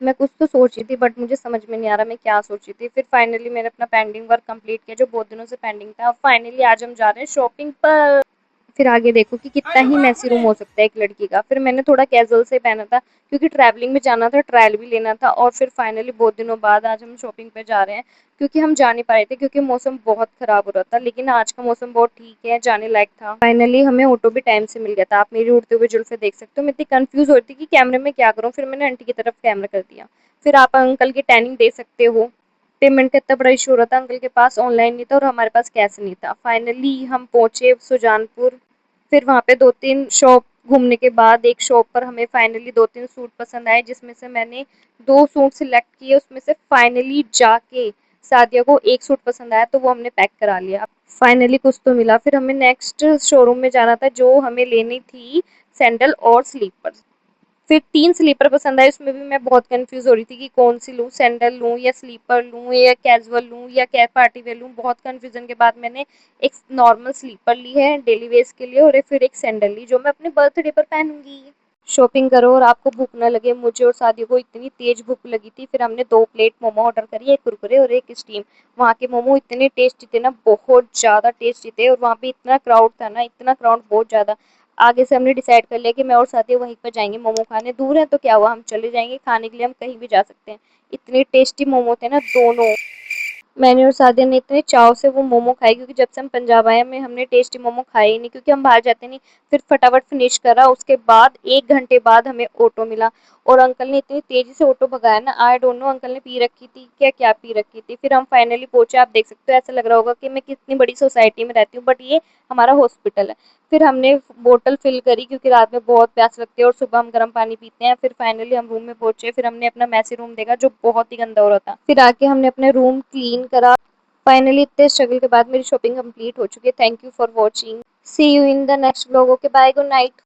मैं कुछ तो सोच रही थी बट मुझे समझ में नहीं आ रहा मैं क्या सोच रही थी। फिर फाइनली मैंने अपना पेंडिंग वर्क कंप्लीट किया जो बहुत दिनों से पेंडिंग था। अब फाइनली आज हम जा रहे हैं शॉपिंग पर। फिर आगे देखो कि कितना ही मैसी रूम हो सकता है एक लड़की का। फिर मैंने थोड़ा कैजुअल से पहना था क्योंकि ट्रैवलिंग में जाना था, ट्रायल भी लेना था। और फिर फाइनली बहुत दिनों बाद आज हम शॉपिंग पे जा रहे हैं क्योंकि हम जा नहीं पा रहे थे क्योंकि मौसम बहुत खराब हो रहा था। लेकिन आज का मौसम बहुत ठीक है, जाने लायक था। फाइनली हमें ऑटो भी टाइम से मिल गया था। आप मेरी उड़ते हुए जुल्फे देख सकते हो। मैं इतनी कंफ्यूज हो रही थी कि कैमरे में क्या करूँ। फिर मैंने आंटी की तरफ कैमरा कर दिया। फिर आप अंकल की टैनिंग दे सकते हो। पेमेंट का इतना बड़ा इशू हो रहा था, अंकल के पास ऑनलाइन नहीं था और हमारे पास कैश नहीं था। फाइनली हम पहुंचे सुजानपुर। फिर वहाँ पे 2-3 शॉप घूमने के बाद एक शॉप पर हमें फाइनली 2-3 सूट पसंद आए जिसमें से मैंने 2 सूट सिलेक्ट किए। उसमें से फाइनली जाके सादिया को एक सूट पसंद आया तो वो हमने पैक करा लिया। फाइनली कुछ तो मिला। फिर हमें नेक्स्ट शोरूम में जाना था जो हमें लेनी थी सैंडल और स्लीपर्स। फिर 3 स्लीपर पसंद आए, उसमें भी मैं बहुत कंफ्यूज हो रही थी कि कौन सी लूँ, सैंडल लूँ या स्लीपर लूँ या कैजुअल लूँ या क्या पार्टी वेयर लूँ। बहुत कंफ्यूजन के बाद मैंने एक नॉर्मल स्लीपर ली है डेली वेयर्स के लिए और फिर एक सैंडल ली जो मैं अपने बर्थडे पर पहनूंगी। शॉपिंग करो और आपको भूख ना लगे। मुझे और सादियों को इतनी तेज भूख लगी थी। फिर हमने 2 प्लेट मोमो ऑर्डर करी, एक कुरकुरे और एक स्टीम। वहाँ के मोमो इतने टेस्टी थे ना, बहुत ज़्यादा टेस्टी थे। और वहाँ पे इतना क्राउड था ना, इतना क्राउड बहुत ज़्यादा। आगे से हमने डिसाइड कर लिया कि मैं और साथी वहीं पर जाएंगे मोमो खाने। दूर है तो क्या हुआ, हम चले जाएंगे खाने के लिए, हम कहीं भी जा सकते हैं। इतने टेस्टी मोमो थे ना दोनों। मैंने और सादिया ने इतने चाव से वो मोमो खाए क्योंकि जब से हम पंजाब आए में हमने टेस्टी मोमो खाए ही नहीं क्योंकि हम बाहर जाते नहीं। फिर फटाफट फिनिश करा। उसके बाद 1 घंटे बाद हमें ऑटो मिला और अंकल ने इतनी तेजी से ऑटो भगाया ना, आई डोंट नो अंकल ने पी रखी थी क्या क्या पी रखी थी। फिर हम फाइनली पहुंचे। आप देख सकते हो ऐसा लग रहा होगा कि मैं कितनी बड़ी सोसाइटी में रहती हूँ बट ये हमारा हॉस्पिटल है। फिर हमने बोतल फिल करी क्योंकि रात में बहुत प्यास लगती है और सुबह हम गर्म पानी पीते हैं। फिर फाइनली हम रूम में पहुंचे। फिर हमने अपना मैसी रूम देखा जो बहुत ही गंदा हो रहा था। फिर आके हमने अपने रूम क्लीन करा। फाइनली इतने स्ट्रगल के बाद मेरी शॉपिंग कंप्लीट हो चुकी है। Thank you for watching, see you in the next vlog. Okay bye, good night.